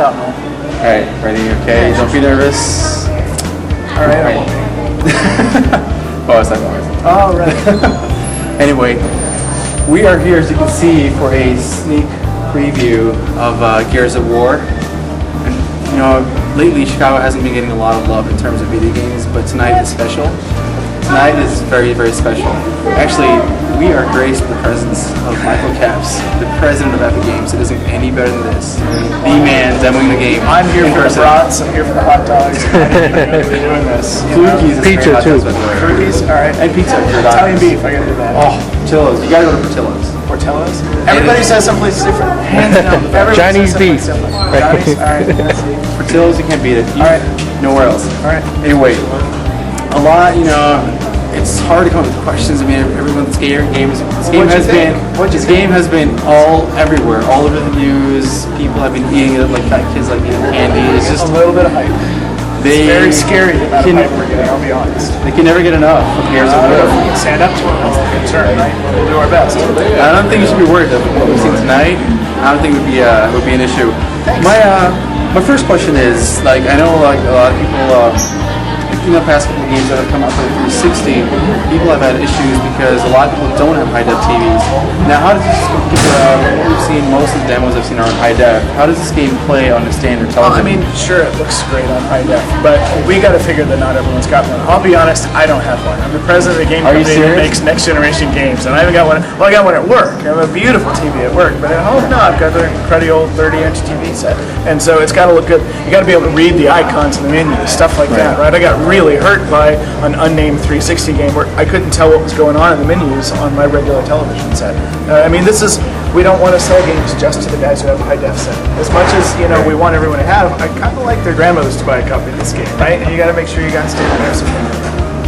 Alright, ready? Okay, don't be nervous. Alright, I won't be. Oh, it's not going. Oh, right. Anyway, we are here, as you can see, for a sneak preview of Gears of War. And, you know, lately Chicago hasn't been getting a lot of love in terms of video games, but tonight is special. Tonight is very, very special. Actually, we are graced with the presence of Michael Capps, the president of Epic Games. It isn't any better than this. The man demoing the game. I'm here for the brats, I'm here for the hot dogs. We're doing this. Flukies is Pizza too. Flukies? Alright. And pizza. Italian beef, I gotta do that. Oh, Portillo's. You gotta go to Portillo's. Portillo's? Everybody says someplace different. Hands down. Chinese beef. Chinese? Alright, let's see. Portillo's, you can't beat it. Alright. Nowhere else. Alright. Anyway, a lot, you know, it's hard to come up with questions. I mean, everyone's game has been all everywhere, all over the news. People have been eating it like fat kids, like eating candy. It's just a little bit of hype. They It's very scary the amount of hype we're getting, I'll be honest. They can never get enough of Gears of I don't know War. if we can stand up to it, that's the concern, right? We'll do our best. I don't think you should be worried though. What we've seen tonight, I don't think would be an issue. My first question is, like, I know like a lot of people. In the past couple of games that have come out for the 360, people have had issues because a lot of people don't have high-def TVs. Now, how does this compare? What we've seen, most of the demos I've seen are on high-def. How does this game play on a standard television? I mean, sure, it looks great on high def, but we got to figure that not everyone's got one. I'll be honest, I don't have one. I'm the president of a game company that makes next generation games, and I haven't got one. Well, I got one at work. I have a beautiful TV at work, but at home, no, I've got the cruddy old 30-inch TV set, and so it's got to look good. You got to be able to read the icons in the menus, stuff like that, right? I got really hurt by an unnamed 360 game where I couldn't tell what was going on in the menus on my regular television set. I mean, we don't want to sell games just to the guys who have a high def set. As much as, you know, we want everyone to have, I kind of like their grandmothers to buy a copy of this game, right? And you got to make sure you got to stay there.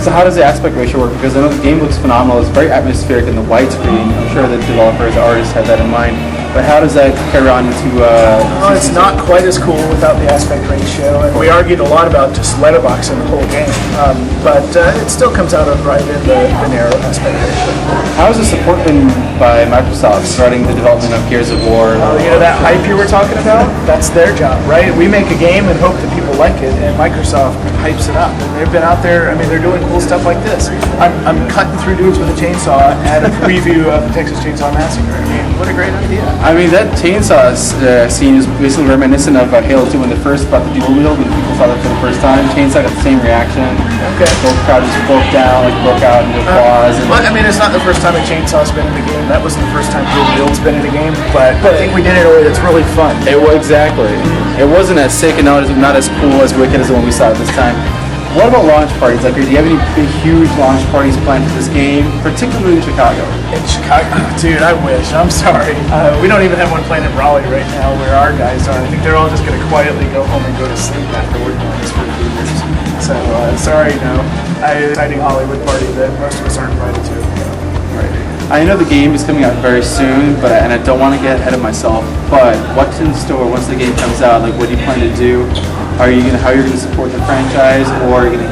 So how does the aspect ratio work? Because I know the game looks phenomenal. It's very atmospheric in the widescreen. I'm sure the developers, the artists had that in mind. But how does that carry on into... it's not quite as cool without the aspect ratio, and we argued a lot about just letterboxing the whole game, but it still comes out right in the narrow aspect ratio. How has the support been by Microsoft starting the development of Gears of War? You know, that hype you were talking about? That's their job, right? We make a game and hope that people like it, and Microsoft hypes it up. And they've been out there, I mean, they're doing cool stuff like this. I'm cutting through dudes with a chainsaw at a preview of Texas Chainsaw Massacre. I mean, what a great idea. I mean, that chainsaw scene is basically reminiscent of Halo 2 when they first brought the dual wield, when people saw that for the first time. Chainsaw got the same reaction. Okay. Both crowds just broke down, like broke out into applause. Well, I mean, it's not the first time a chainsaw's been in the game. That wasn't the first time dual wield's been in the game, but I think we did it in a way that's really fun. Exactly. It wasn't as sick and not as cool, as wicked as the one we saw this time. What about launch parties? Like, do you have any big, huge launch parties planned for this game, particularly in Chicago? In Chicago? Dude, I wish. I'm sorry. We don't even have one planned in Raleigh right now where our guys are. I think they're all just going to quietly go home and go to sleep after working on this for a few years. So, sorry, no. Exciting Hollywood party that most of us aren't invited to. Right. I know the game is coming out very soon, and I don't want to get ahead of myself, but what's in store once the game comes out? Like, what do you plan to do? How are you going to support the franchise, or are you going to,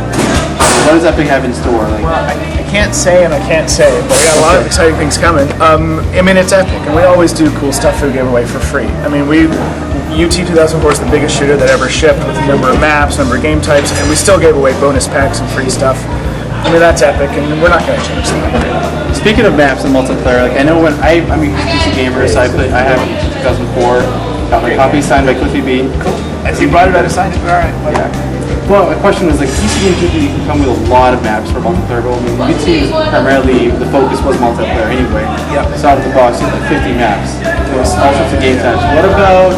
what does Epic have in store? Like, well, I can't say and I can't say, but we got a lot of exciting things coming. I mean, it's Epic, and we always do cool stuff that we give away for free. I mean, UT 2004 is the biggest shooter that ever shipped with a number of maps, number of game types, and we still gave away bonus packs and free stuff. I mean, that's Epic, and we're not going to change that. Speaking of maps and multiplayer, like, I know when I'm a PC gamer, so I have 2004, got my copy signed by Cliffy B. Cool. As he brought it out of sign it, all right. Yeah. Well, the question is, like, PC games usually come with a lot of maps for multiplayer, but I mean, UT is primarily, the focus was multiplayer anyway. Yep. So out of the box, you had 50 maps. There was all sorts of game types. What about,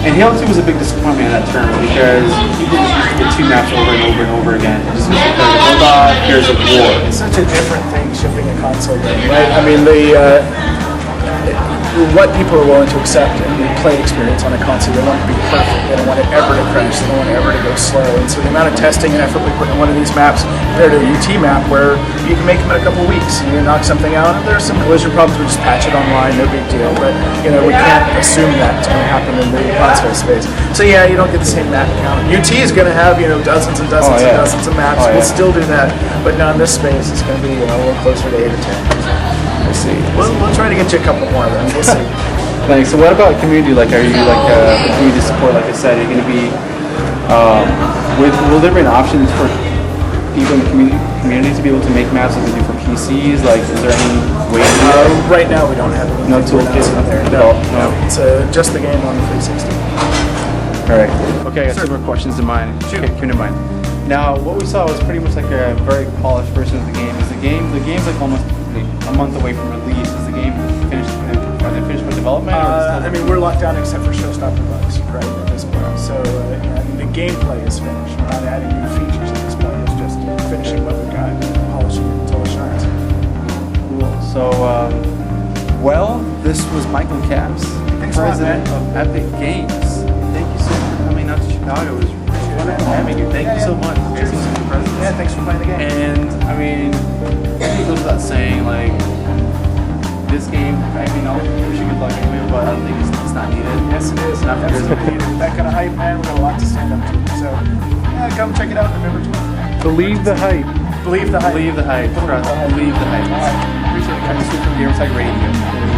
and Halo 2 was a big disappointment in that term, because people just used to get 2 maps over and over and over again. Just what about Gears of War? It's such a different thing shipping a console game, right? I mean, what people are willing to accept in the play experience on a console, they want it to be perfect. They don't want it ever to crash. They don't want it ever to go slow. And so the amount of testing and effort we put in one of these maps compared to a UT map where you can make them in a couple of weeks and you knock something out, and there's some collision problems, we just patch it online, no big deal. But, you know, we can't assume that's going to happen in the console space. So yeah, you don't get the same map count. UT is going to have, you know, dozens and dozens and dozens of maps. We'll still do that. But now in this space, it's going to be, you know, a little closer to 8 or 10. I see. We'll try to get you a couple more, then. We'll see. Thanks. So what about community? Like, are you like community support? Like I said, are you going to be will there be an option for people in the community to be able to make maps like they do for PCs? Like, is there any way to do that? Right now, we don't have any. No toolkit in there. No. It's just the game on the 360. All right. Okay, I got some more questions in mind. Came to mind. Now, what we saw was pretty much like a very polished version of the game. Is the game's like almost a month away from release. Is the game finished? Are they finished with development? I mean, we're locked down except for showstopper bugs, right, at this point. So, and the gameplay is finished. We're not adding new features at this point. It's just finishing what we got and polishing it until it shines. Cool. So, well, this was Michael Capps, president of Epic Games. Thank you so much for coming out to Chicago. It was wonderful having you. Thank you so much. Yeah, thanks for playing the game. And I mean, it goes without saying, like, this game, I mean, I wish you good luck anyway, but I don't think it's not needed. Yes, it is. Not because of needed. That kind of hype, man, we got a lot to stand up to. So, yeah, come check it out November 12th. Believe the hype. Believe the hype. Believe the hype. Believe the hype. Appreciate it, guys. From Gamerside Radio.